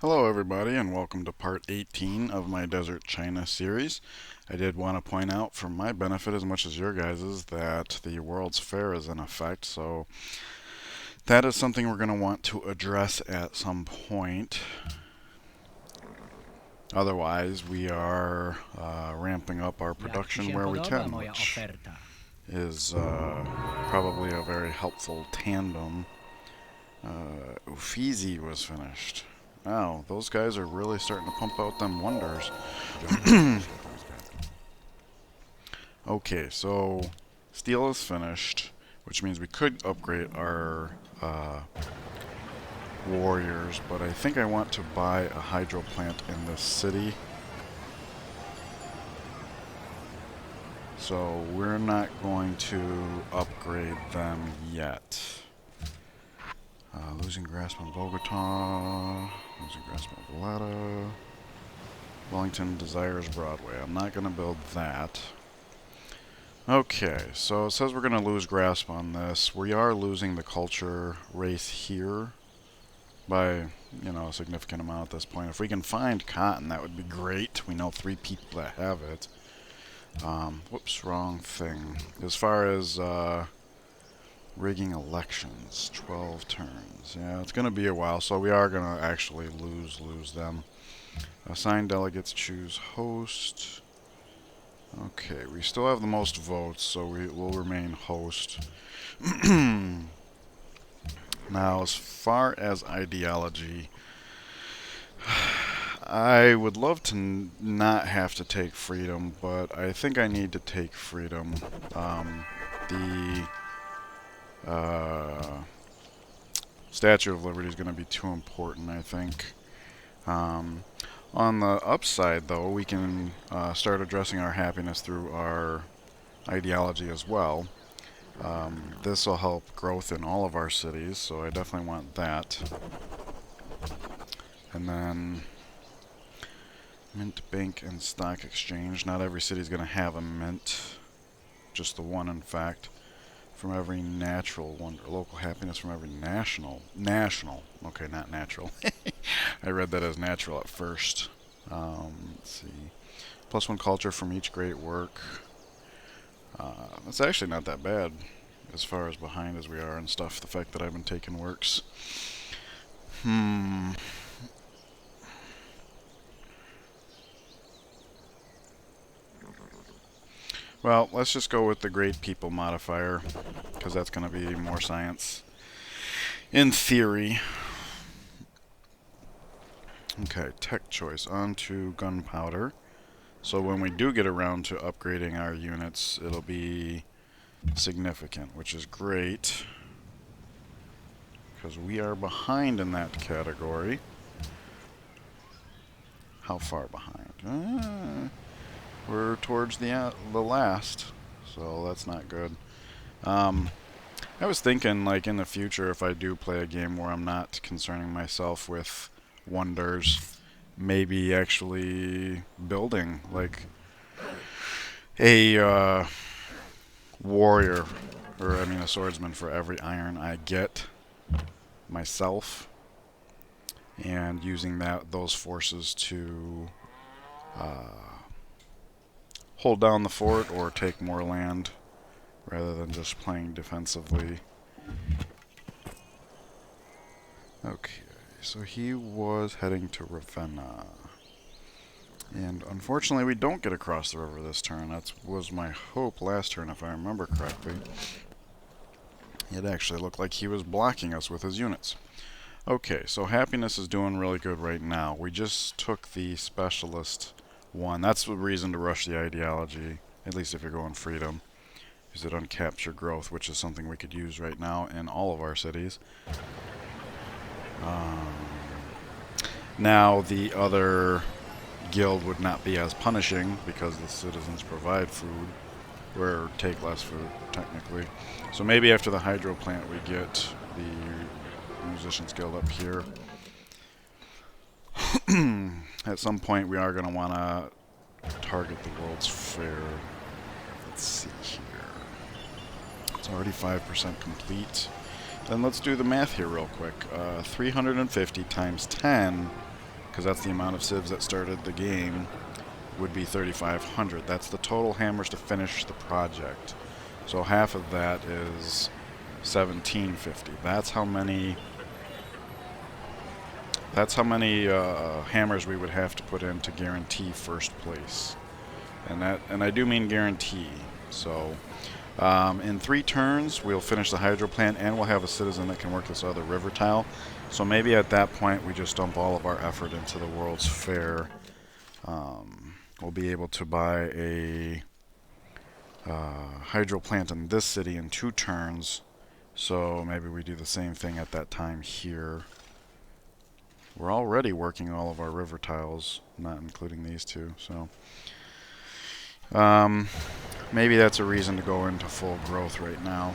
Hello everybody and welcome to part 18 of my Desert China series. I did want to point out for my benefit as much as your guys's that the World's Fair is in effect, so that is something we're going to want to address at some point. Otherwise, we are ramping up our Jak ci production się where we podoba can, moja which oferta? is probably a very helpful tandem. Uffizi was finished. Wow, those guys are really starting to pump out them wonders. Okay, so steel is finished, which means we could upgrade our warriors, but I think I want to buy a hydro plant in this city. So we're not going to upgrade them yet. Losing grasp on Bogota, losing grasp on Valletta. Wellington desires Broadway. I'm not going to build that. Okay, so it says we're going to lose grasp on this. We are losing the culture race here by, a significant amount at this point. If we can find cotton, that would be great. We know 3 people that have it. Whoops, wrong thing. As far as rigging elections, 12 turns. Yeah, it's going to be a while, so we are going to actually lose them. Assign delegates, choose host. Okay, we still have the most votes, so we will remain host. Now, as far as ideology, I would love to not have to take freedom, but I think I need to take freedom. The Statue of Liberty is going to be too important, I think. On the upside, though, we can start addressing our happiness through our ideology as well. This will help growth in all of our cities, so I definitely want that. And then mint, bank, and stock exchange. Not every city is going to have a mint, just the one, in fact. From every natural wonder, local happiness from every national. Okay, not natural. I read that as natural at first. Let's see. +1 culture from each great work. That's actually not that bad as far as behind as we are and stuff. The fact that I've been taking works. Well, let's just go with the great people modifier, because that's going to be more science. In theory. Okay, tech choice. On to gunpowder. So when we do get around to upgrading our units, it'll be significant, which is great, because we are behind in that category. How far behind? We're towards the last, so that's not good. I was thinking, like, in the future, if I do play a game where I'm not concerning myself with wonders, maybe actually building, like, a warrior, or I mean a swordsman for every iron I get myself, and using those forces to hold down the fort or take more land rather than just playing defensively. Okay, so he was heading to Ravenna. And unfortunately, we don't get across the river this turn. That was my hope last turn, if I remember correctly. It actually looked like he was blocking us with his units. Okay, so happiness is doing really good right now. We just took the specialist one. That's the reason to rush the ideology, at least if you're going freedom. Use it on capture growth, which is something we could use right now in all of our cities. Now, the other guild would not be as punishing because the citizens provide food, or take less food, technically. So maybe after the hydro plant we get the musicians guild up here. At some point we are going to want to target the World's Fair. Let's see here. It's already 5% complete. Then let's do the math here real quick. 350 times 10 because that's the amount of civs that started the game, would be 3,500. That's the total hammers to finish the project. So half of that is 1,750. That's how many hammers we would have to put in to guarantee first place. And I do mean guarantee. So in 3 turns, we'll finish the hydro plant, and we'll have a citizen that can work this other river tile. So maybe at that point, we just dump all of our effort into the World's Fair. We'll be able to buy a hydro plant in this city in 2 turns. So maybe we do the same thing at that time here. We're already working all of our river tiles, not including these 2. So maybe that's a reason to go into full growth right now.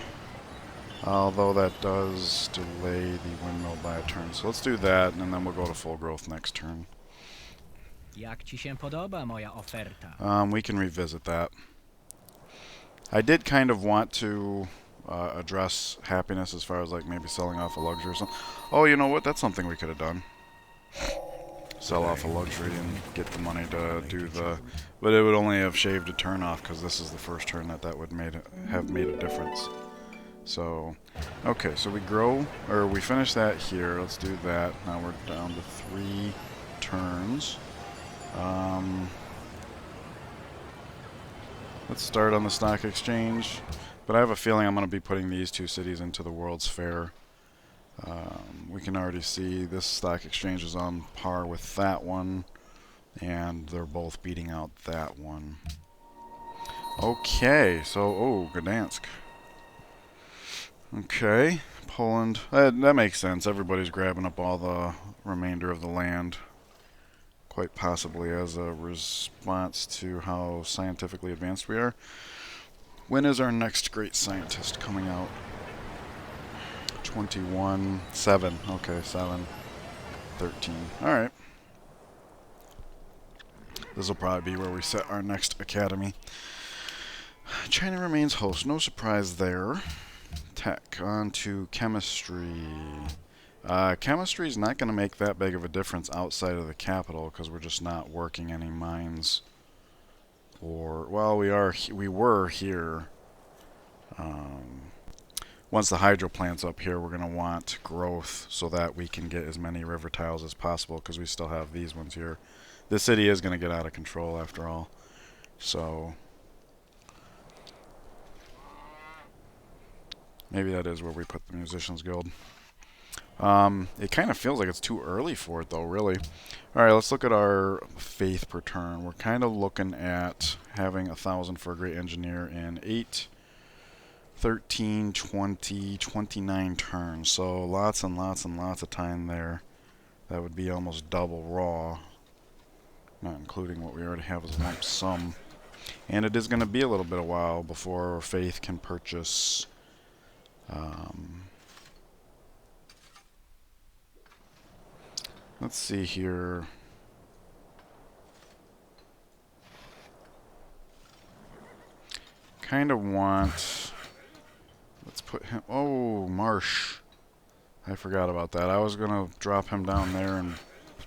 Although that does delay the windmill by a turn. So let's do that, and then we'll go to full growth next turn. Jak ci się podoba moja oferta? We can revisit that. I did kind of want to address happiness as far as like maybe selling off a luxury or something. Oh, you know what? That's something we could have done. Sell off a luxury and get the money to do the... But it would only have shaved a turn off, because this is the first turn that would have made a difference. So, okay, so we grow, or we finish that here. Let's do that. Now we're down to 3 turns. Let's start on the stock exchange. But I have a feeling I'm going to be putting these 2 cities into the World's Fair. We can already see this stock exchange is on par with that one, and they're both beating out that one. Okay, so, oh, Gdansk. Okay, Poland. That makes sense. Everybody's grabbing up all the remainder of the land, quite possibly as a response to how scientifically advanced we are. When is our next great scientist coming out? 21, 7. Okay, 7, 13. Alright. This will probably be where we set our next academy. China remains host. No surprise there. Tech. On to chemistry. Chemistry is not going to make that big of a difference outside of the capital, because we're just not working any mines. Or, well, we were here. Once the hydro plant's up here, we're going to want growth so that we can get as many river tiles as possible, because we still have these ones here. This city is going to get out of control after all. So maybe that is where we put the Musicians Guild. It kind of feels like it's too early for it, though, really. Alright, let's look at our faith per turn. We're kind of looking at having 1,000 for a great engineer in 8, 13, 20, 29 turns. So lots and lots and lots of time there. That would be almost double raw, not including what we already have as a lump sum. And it is going to be a little bit of a while before faith can purchase let's see here. Kind of want... Let's put him... Oh, Marsh. I forgot about that. I was going to drop him down there and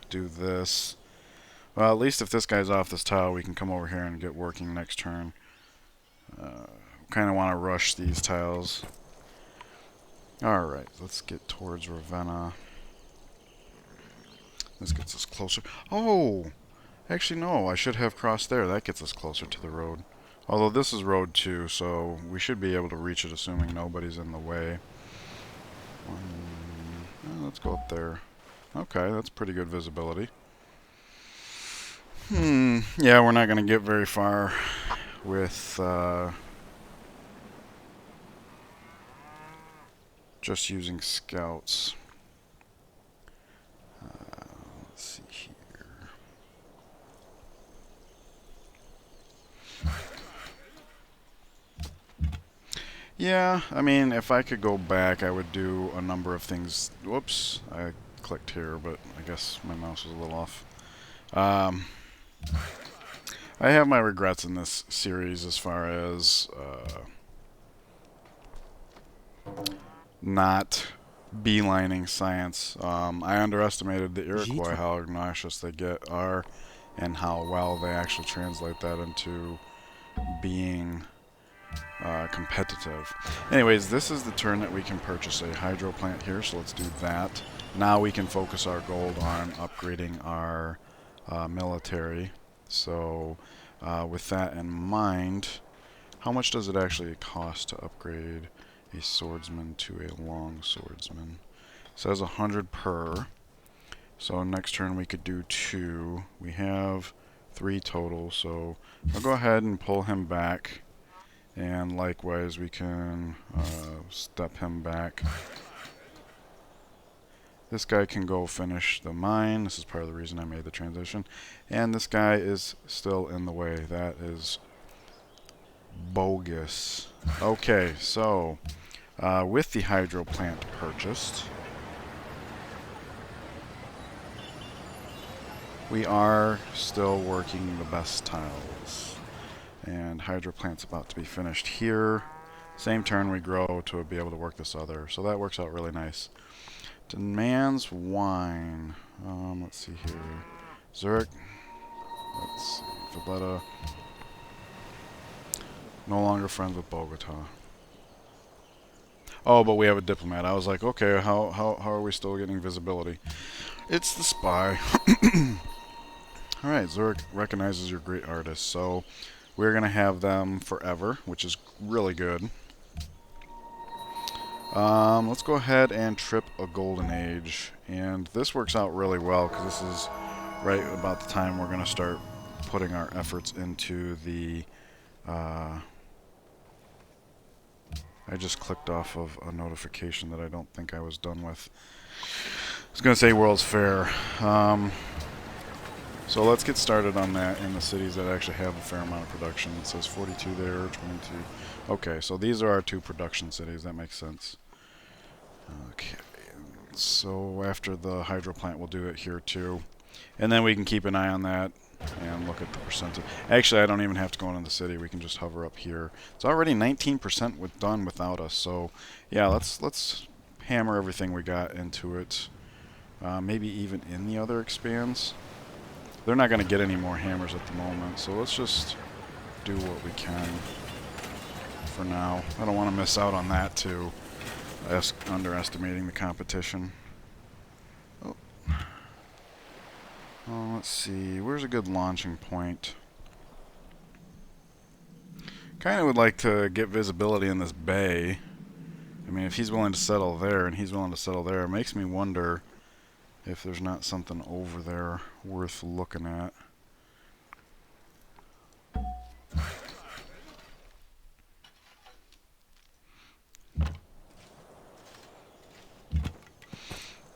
do this. Well, at least if this guy's off this tile, we can come over here and get working next turn. Kind of want to rush these tiles. Alright, let's get towards Ravenna. This gets us closer. Oh! Actually, no, I should have crossed there. That gets us closer to the road. Although this is road 2, so we should be able to reach it assuming nobody's in the way. Let's go up there. Okay, that's pretty good visibility. Yeah, we're not going to get very far with just using scouts. Let's see here. Yeah, I mean, if I could go back, I would do a number of things. Whoops, I clicked here, but I guess my mouse was a little off. I have my regrets in this series as far as not beelining science. I underestimated the Iroquois, how obnoxious they are, and how well they actually translate that into being competitive. Anyways, this is the turn that we can purchase a hydro plant here, so let's do that. Now we can focus our gold on upgrading our military. So with that in mind, how much does it actually cost to upgrade a swordsman to a long swordsman? It says 100 per. So next turn we could do 2. We have 3 total, so I'll go ahead and pull him back. And likewise, we can step him back. This guy can go finish the mine. This is part of the reason I made the transition. And this guy is still in the way. That is bogus. Okay, so with the hydro plant purchased, we are still working the best tiles. And hydro plant's about to be finished here. Same turn we grow to be able to work this other. So that works out really nice. Demands wine. Let's see here. Zurich. Let's see. Valletta. No longer friends with Bogota. Oh, but we have a diplomat. I was like, okay, how are we still getting visibility? It's the spy. Alright, Zurich recognizes your great artist. So we're going to have them forever, which is really good. Let's go ahead and trip a golden age. And this works out really well because this is right about the time we're going to start putting our efforts into the... I just clicked off of a notification that I don't think I was done with. I was going to say World's Fair. So let's get started on that in the cities that actually have a fair amount of production. It says 42 there, 22. Okay, so these are our 2 production cities. That makes sense. Okay, so after the hydro plant, we'll do it here too. And then we can keep an eye on that and look at the percentage. Actually, I don't even have to go into the city. We can just hover up here. It's already 19% done without us. So yeah, let's hammer everything we got into it. Maybe even in the other expands. They're not going to get any more hammers at the moment, so let's just do what we can for now. I don't want to miss out on that too, underestimating the competition. Oh. Oh, let's see, where's a good launching point? Kind of would like to get visibility in this bay. I mean, if he's willing to settle there and he's willing to settle there, it makes me wonder if there's not something over there worth looking at.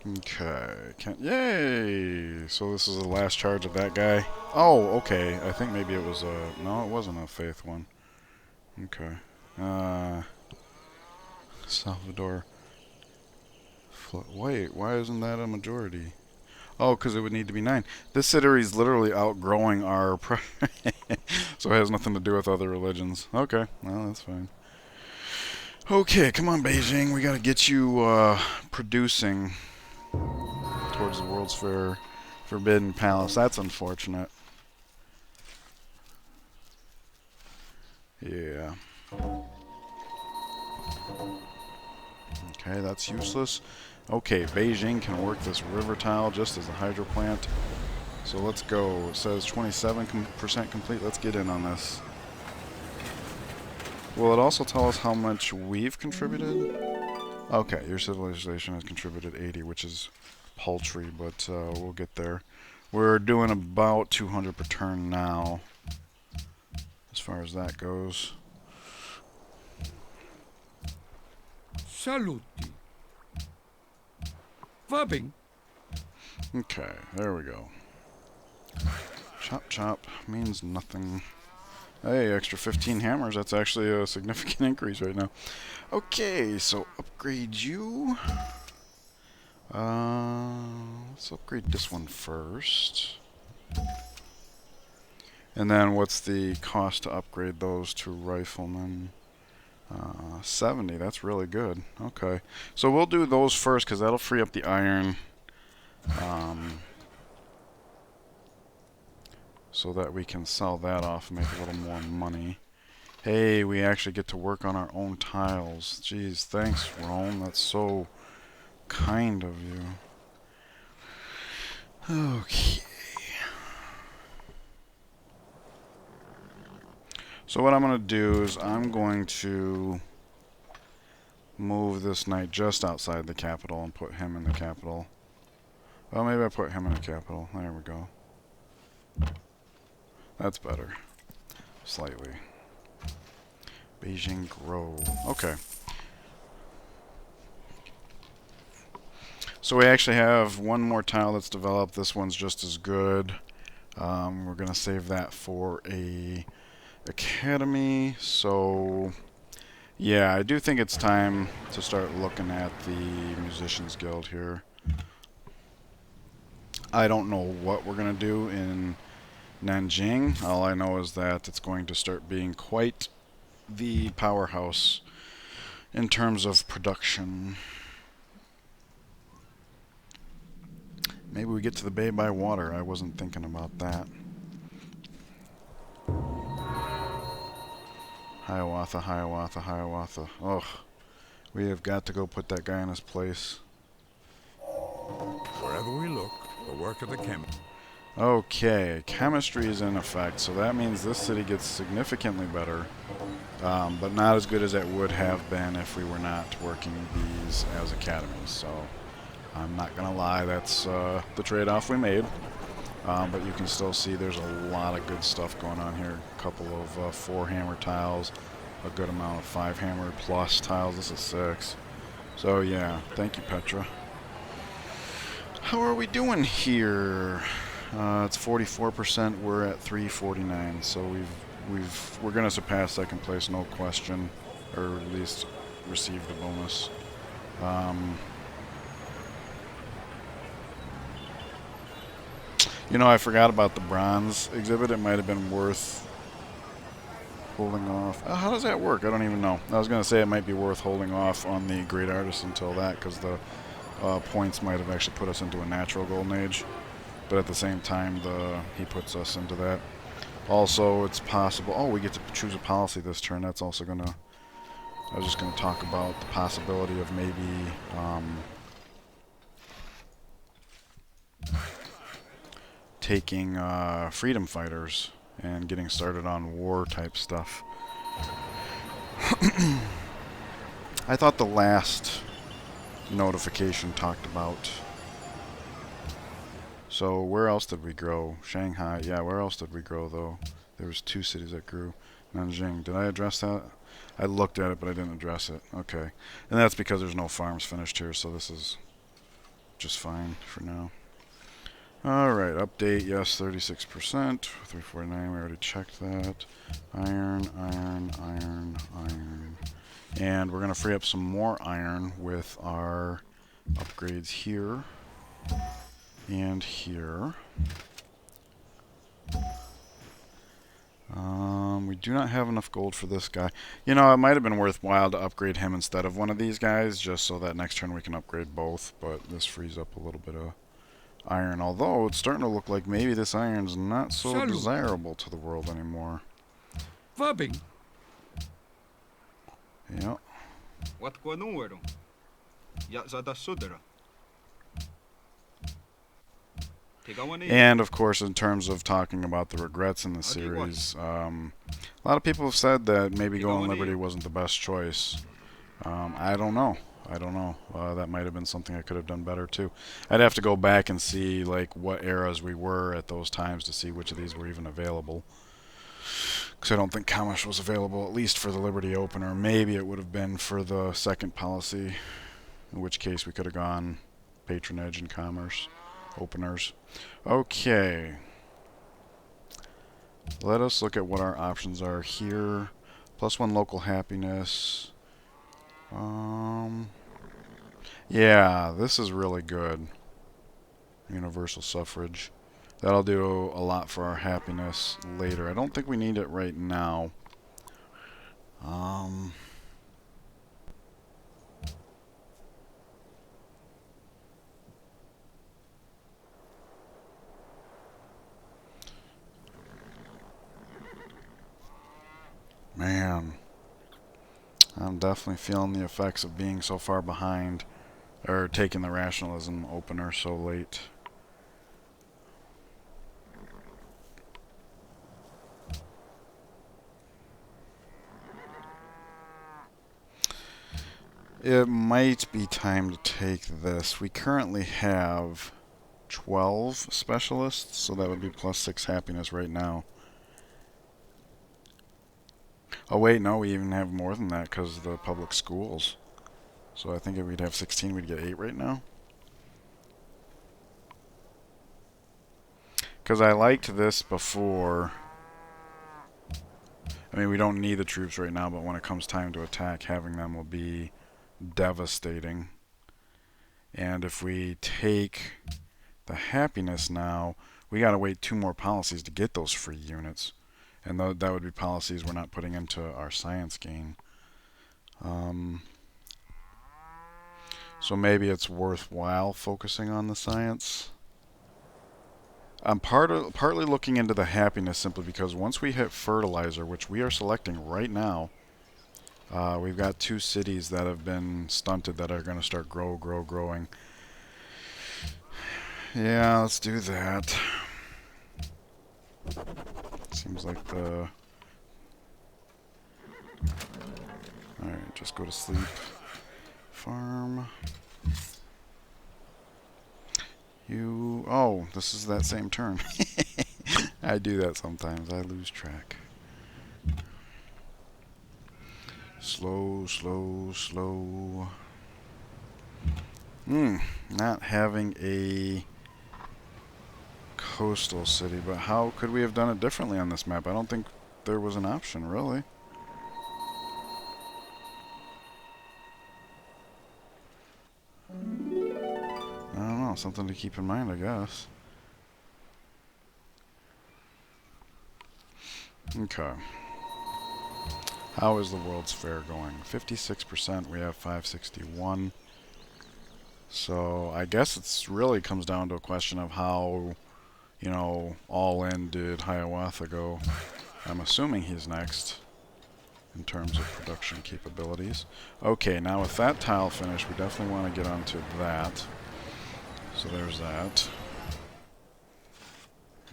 Okay. Yay! So this is the last charge of that guy. Oh, okay. I think maybe it was a... No, it wasn't a faith one. Okay. Salvador. Wait, why isn't that a majority? Oh, because it would need to be 9. This city is literally outgrowing our... so it has nothing to do with other religions. Okay, well, that's fine. Okay, come on, Beijing. We got to get you producing towards the World's Fair Forbidden Palace. That's unfortunate. Yeah. Okay, that's useless. Okay, Beijing can work this river tile just as the hydro plant. So let's go. It says 27% complete. Let's get in on this. Will it also tell us how much we've contributed? Okay, your civilization has contributed 80, which is paltry, but we'll get there. We're doing about 200 per turn now, as far as that goes. Saluti. Verbing. Okay, there we go. Chop chop means nothing. Hey, extra 15 hammers. That's actually a significant increase right now. Okay, so upgrade you. Let's upgrade this one first. And then what's the cost to upgrade those to riflemen? 70, that's really good. Okay. So we'll do those first because that'll free up the iron. So that we can sell that off and make a little more money. Hey, we actually get to work on our own tiles. Jeez, thanks, Rome. That's so kind of you. Okay. So what I'm going to do is I'm going to move this knight just outside the capital and put him in the capital. Well, maybe I put him in the capital. There we go. That's better. Slightly. Beijing Grove. Okay. So we actually have one more tile that's developed. This one's just as good. We're going to save that for a academy. So yeah, I do think it's time to start looking at the Musicians Guild here. I don't know what we're going to do in Nanjing. All I know is that it's going to start being quite the powerhouse in terms of production. Maybe we get to the Bay by water. I wasn't thinking about that. Hiawatha, Hiawatha, Hiawatha. Ugh. We have got to go put that guy in his place. Wherever we look, the work of the chemist. Okay, chemistry is in effect, so that means this city gets significantly better, but not as good as it would have been if we were not working these as academies. So I'm not gonna lie, that's the trade-off we made. But you can still see there's a lot of good stuff going on here. A couple of 4-hammer tiles, a good amount of 5-hammer plus tiles. This is 6. So yeah, thank you, Petra. How are we doing here? It's 44%. We're at 349. So we're gonna surpass second place, no question, or at least received a bonus. You know, I forgot about the bronze exhibit. It might have been worth holding off. How does that work? I don't even know. I was going to say it might be worth holding off on the Great Artist until that, because the points might have actually put us into a natural golden age. But at the same time, he puts us into that. Also, it's possible... Oh, we get to choose a policy this turn. That's also going to... I was just going to talk about the possibility of maybe... taking freedom fighters and getting started on war type stuff. I thought the last notification talked about. So where else did we grow? Shanghai. Yeah, where else did we grow though? There was 2 cities that grew. Nanjing. Did I address that? I looked at it, but I didn't address it. Okay. And that's because there's no farms finished here, so this is just fine for now. Alright, update, yes, 36%, 349, we already checked that. Iron, iron, iron, iron. And we're going to free up some more iron with our upgrades here and here. We do not have enough gold for this guy. You know, it might have been worthwhile to upgrade him instead of one of these guys, just so that next turn we can upgrade both, but this frees up a little bit of iron, although it's starting to look like maybe this iron's not so desirable to the world anymore. Fubbing. Yep. Wat kwa número? Ja, zada sudera. And of course, in terms of talking about the regrets in the series, a lot of people have said that maybe going Liberty wasn't the best choice. I don't know. That might have been something I could have done better too. I'd have to go back and see like what eras we were at those times to see which of these were even available. Because I don't think Kamish was available, at least for the Liberty opener. Maybe it would have been for the second policy, in which case we could have gone patronage and commerce openers. Okay. Let us look at what our options are here. +1 local happiness. Yeah, this is really good. Universal suffrage. That'll do a lot for our happiness later. I don't think we need it right now. definitely feeling the effects of being so far behind, or taking the rationalism opener so late. It might be time to take this. We currently have 12 specialists, so that would be +6 happiness right now. Oh wait, no, we even have more than that because of the public schools. So I think if we'd have 16, we'd get 8 right now. Because I liked this before. I mean, we don't need the troops right now, but when it comes time to attack, having them will be devastating. And if we take the happiness now, we gotta wait 2 more policies to get those free units. And that would be policies we're not putting into our science gain. So maybe it's worthwhile focusing on the science. I'm partly looking into the happiness simply because once we hit fertilizer, which we are selecting right now, we've got 2 cities that have been stunted that are going to start growing. Yeah, let's do that. Seems like the... Alright, just go to sleep. Farm. You... Oh, this is that same turn. I do that sometimes. I lose track. Slow. Not having a coastal city, but how could we have done it differently on this map? I don't think there was an option, really. I don't know, something to keep in mind, I guess. Okay. How is the World's Fair going? 56%, we have 561. So I guess it's really comes down to a question of how, you know, all in did Hiawatha go. I'm assuming he's next in terms of production capabilities. Okay, now with that tile finished, we definitely want to get onto that. So there's that.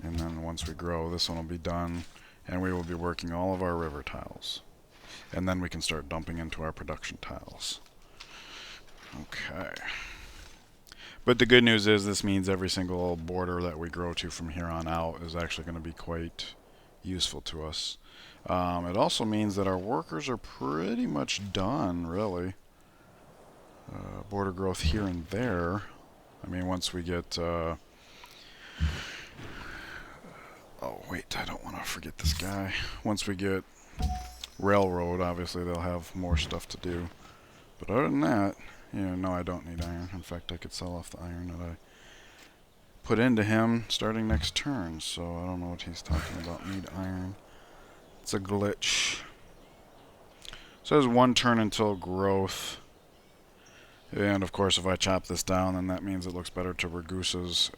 And then once we grow, this one will be done, and we will be working all of our river tiles. And then we can start dumping into our production tiles. Okay. But the good news is this means every single border that we grow to from here on out is actually going to be quite useful to us. It also means that our workers are pretty much done, really. Border growth here and there. I mean, once we get... oh, wait, I don't want to forget this guy. Once we get railroad, obviously they'll have more stuff to do. But other than that, yeah, no, I don't need iron. In fact, I could sell off the iron that I put into him starting next turn. So I don't know what he's talking about. Need iron. It's a glitch. So there's 1 turn until growth. And of course, if I chop this down, then that means it looks better to Ragusa's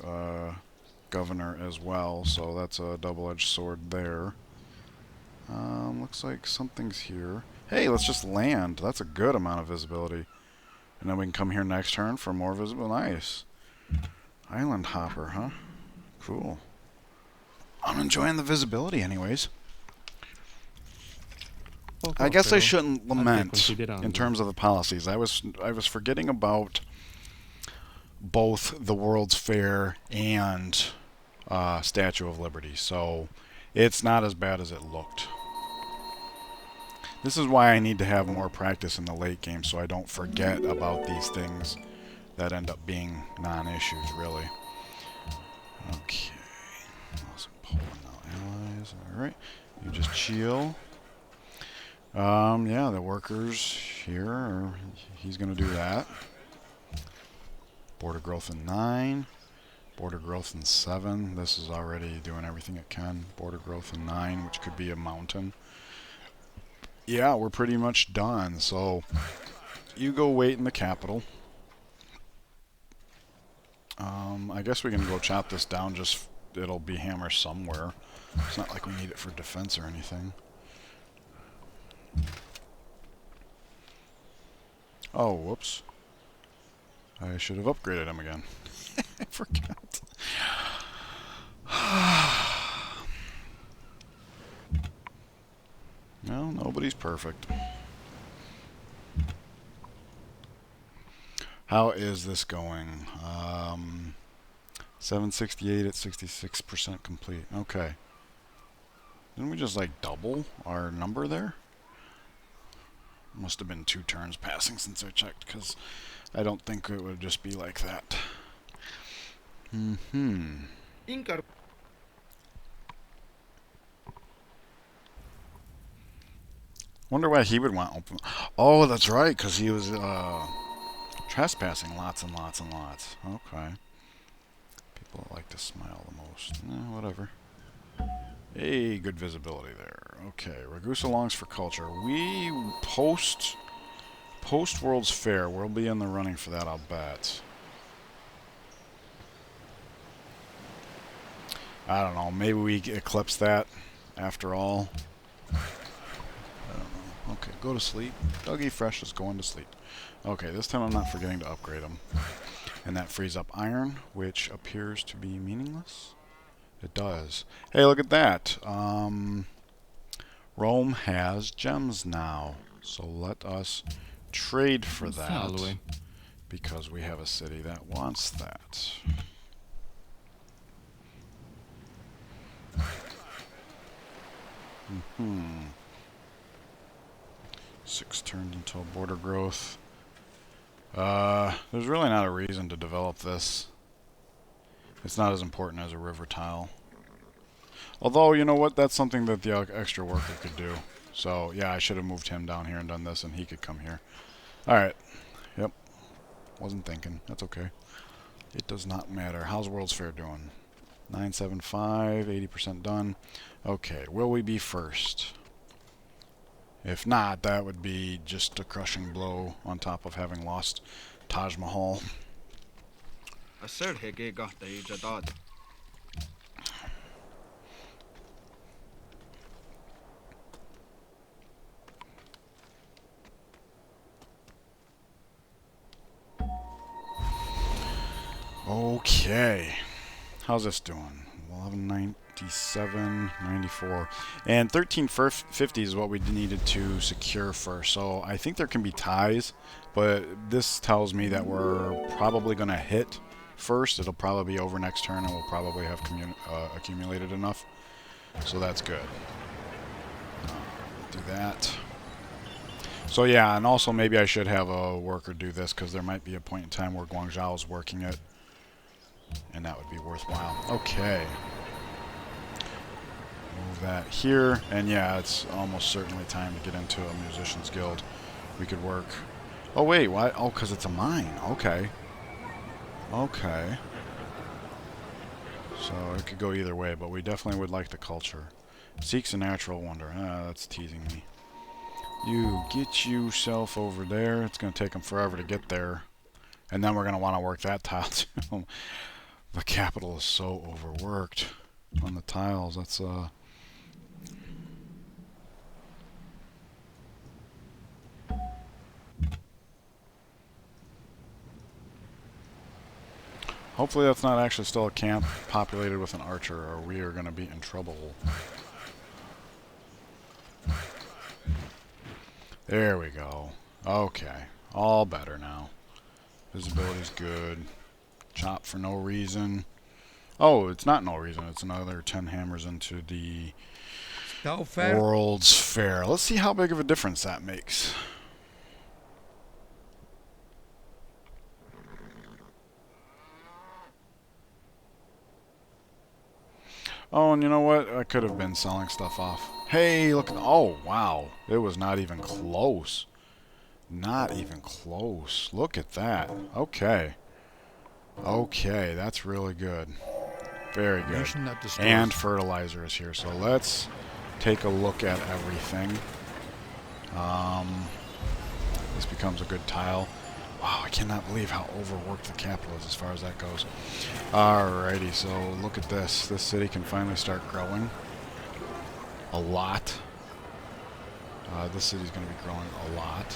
governor as well. So that's a double-edged sword there. Looks like something's here. Hey, let's just land. That's a good amount of visibility. And then we can come here next turn for more visible. Nice. Island hopper, huh? Cool. I'm enjoying the visibility anyways. I guess I shouldn't lament in terms of the policies. I was forgetting about both the World's Fair and Statue of Liberty. So it's not as bad as it looked. This is why I need to have more practice in the late game so I don't forget about these things that end up being non-issues, really. Okay. Awesome. Poland now allies. Alright. You just chill. Yeah, the workers here, he's going to do that. Border growth in 9. Border growth in 7. This is already doing everything it can. Border growth in 9, which could be a mountain. Yeah, we're pretty much done. So you go wait in the capital. I guess we can go chop this down. Just it'll be hammer somewhere. It's not like we need it for defense or anything. Oh, whoops. I should have upgraded him again. I forgot. Well, nobody's perfect. How is this going? 768 at 66% complete. Okay. Didn't we just like double our number there? Must have been 2 turns passing since I checked, because I don't think it would just be like that. Inkar. Wonder why he would want open. Oh, that's right, because he was trespassing lots and lots and lots. Okay. People that like to smile the most. Whatever. Hey, good visibility there. Okay, Ragusa longs for culture. We post World's Fair. We'll be in the running for that, I'll bet. I don't know. Maybe we eclipse that after all. I don't know. Okay, go to sleep. Dougie Fresh is going to sleep. Okay, this time I'm not forgetting to upgrade him. And that frees up iron, which appears to be meaningless. It does. Hey, look at that. Rome has gems now. So let us trade for that. Following. Because we have a city that wants that. Mm-hmm. 6 turned into border growth. There's really not a reason to develop this. It's not as important as a river tile. Although, you know what? That's something that the extra worker could do. So, yeah, I should have moved him down here and done this, and he could come here. Alright. Yep. Wasn't thinking. That's okay. It does not matter. How's World's Fair doing? 975, 80% done. Okay, will we be first? If not, that would be just a crushing blow on top of having lost Taj Mahal. Asser hege gahta ijadat. Okay. How's this doing? 1197, 94. And 1350 is what we needed to secure first. So I think there can be ties, but this tells me that we're probably going to hit first. It'll probably be over next turn, and we'll probably have accumulated enough. So that's good. Do that. So yeah, and also maybe I should have a worker do this, because there might be a point in time where Guangzhou is working it. And that would be worthwhile. Okay. Move that here. And yeah, it's almost certainly time to get into a musician's guild. We could work... Oh, wait. Why? Oh, because it's a mine. Okay. Okay. So it could go either way, but we definitely would like the culture. Seeks a natural wonder. Ah, that's teasing me. You get yourself over there. It's going to take them forever to get there. And then we're going to want to work that tile too. The capital is so overworked on the tiles. That's hopefully that's not actually still a camp populated with an archer, or we are going to be in trouble. There we go. Okay. All better now. Visibility's good. Chop for no reason. Oh, it's not no reason. It's another 10 hammers into the World's Fair. Let's see how big of a difference that makes. Oh, and you know what? I could have been selling stuff off. Hey, look at... Oh, wow. It was not even close. Not even close. Look at that. Okay. Okay, that's really good. Very good. And fertilizer is here, so let's take a look at everything. This becomes a good tile. Wow, I cannot believe how overworked the capital is as far as that goes. Alrighty, so look at this. This city can finally start growing. A lot. This city's going to be growing a lot.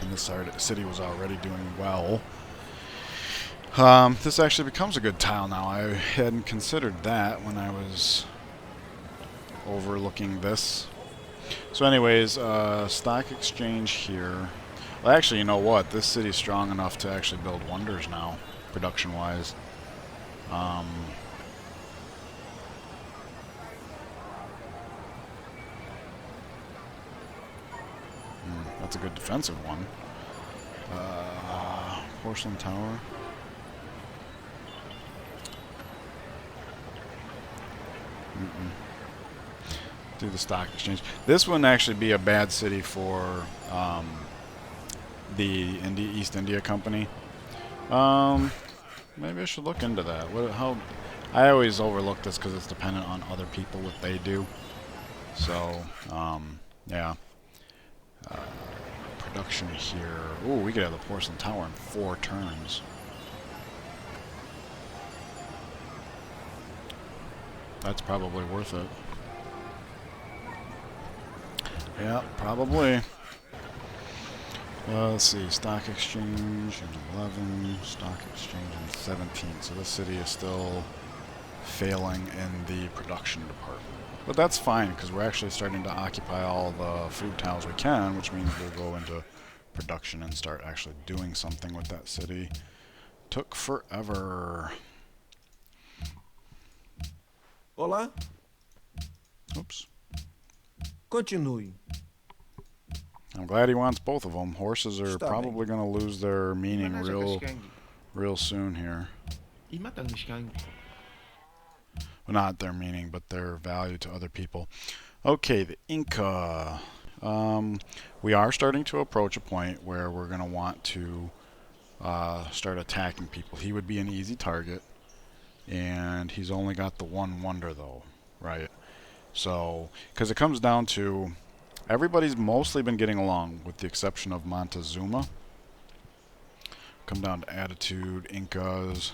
And this city was already doing well. This actually becomes a good tile now. I hadn't considered that when I was overlooking this. So anyways, stock exchange here. Well, actually, you know what? This city's strong enough to actually build wonders now, production-wise. That's a good defensive one. Porcelain Tower. Do the stock exchange. This wouldn't actually be a bad city for the East India Company. Maybe I should look into that. How? I always overlook this because it's dependent on other people what they do. So, yeah. Production here. Ooh, we could have the Porcelain Tower in 4 turns. That's probably worth it. Yeah, probably. Let's see, stock exchange in 11, stock exchange in 17. So this city is still failing in the production department. But that's fine, because we're actually starting to occupy all the food tiles we can, which means we'll go into production and start actually doing something with that city. Took forever. Olá, Oops. continue. I'm glad he wants both of them. Horses are Está probably going to lose their meaning Mas é real soon here. E mata os cães. Well, not their meaning, but their value to other people. Okay, the Inca. We are starting to approach a point where we're going to want to start attacking people. He would be an easy target, and he's only got the 1 wonder, though, right? So, because it comes down to everybody's mostly been getting along, with the exception of Montezuma. Come down to attitude, Incas.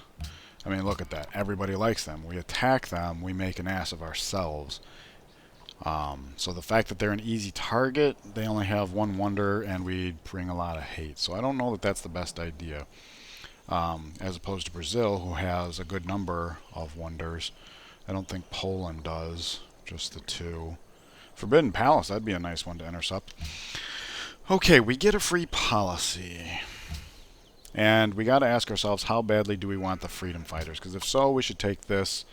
I mean, look at that. Everybody likes them. We attack them, we make an ass of ourselves. So the fact that they're an easy target, they only have 1 wonder, and we bring a lot of hate. So I don't know that that's the best idea. As opposed to Brazil, who has a good number of wonders. I don't think Poland does, just the 2. Forbidden Palace, that'd be a nice one to intercept. Okay, we get a free policy. And we got to ask ourselves, how badly do we want the freedom fighters? Because if so, we should take this.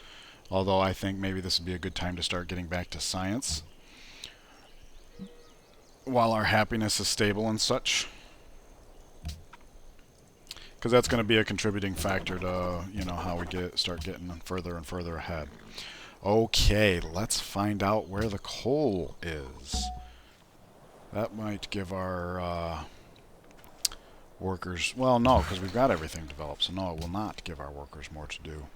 Although I think maybe this would be a good time to start getting back to science, while our happiness is stable and such. Because that's going to be a contributing factor to, you know, how we start getting further and further ahead. Okay, let's find out where the coal is. That might give our workers... Well, no, because we've got everything developed, so no, it will not give our workers more to do.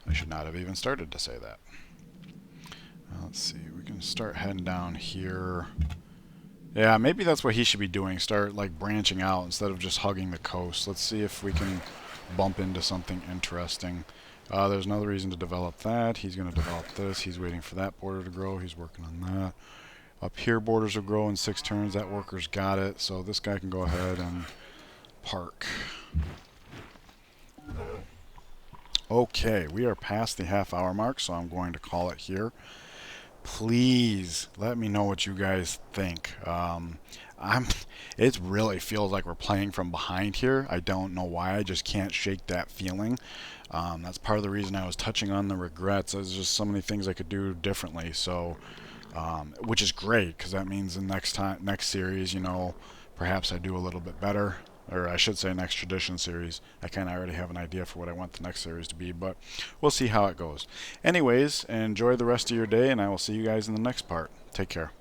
I should not have even started to say that. Let's see, we can start heading down here. Yeah, maybe that's what he should be doing. Start, like, branching out instead of just hugging the coast. Let's see if we can bump into something interesting. There's another reason to develop that. He's going to develop this. He's waiting for that border to grow. He's working on that. Up here, borders will grow in 6 turns. That worker's got it. So this guy can go ahead and park. Okay, we are past the half-hour mark, so I'm going to call it here. Please let me know what you guys think. It really feels like we're playing from behind here. I don't know why. I just can't shake that feeling. That's part of the reason I was touching on the regrets. There's just so many things I could do differently. So, which is great, because that means the next series, you know, perhaps I do a little bit better. Or I should say next tradition series. I kind of already have an idea for what I want the next series to be, but we'll see how it goes. Anyways, enjoy the rest of your day, and I will see you guys in the next part. Take care.